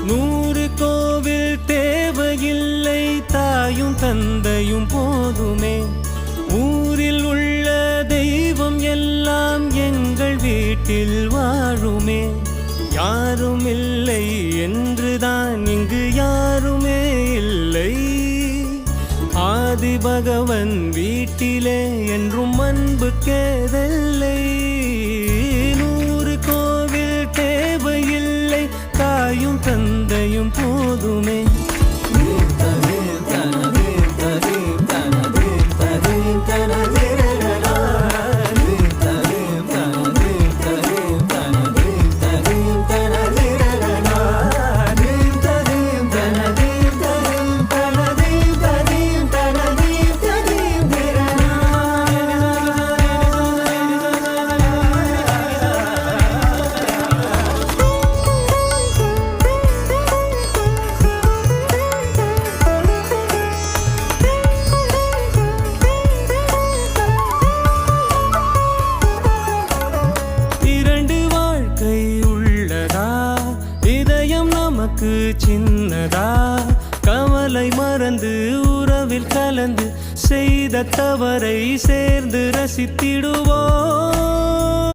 100 கோவில் தேவையில்லை, தாயும் தந்தையும் போதுமே. ஊரில் உள்ள தெய்வம் எல்லாம் எங்கள் வீட்டில் வாழுமே. யாரும் இல்லை என்றுதான் இங்கு யாருமே இல்லை. ஆதி பகவன் வீட்டிலே என்றும் அன்பு கேதல்லை. 100 கோவில் தேவையில்லை, தாயும் தந்தையும் போதுமே. சின்னதா கவலை மறந்து உறவில் கலந்து செய்த தவறை சேர்ந்து ரசித்திடுவோம்.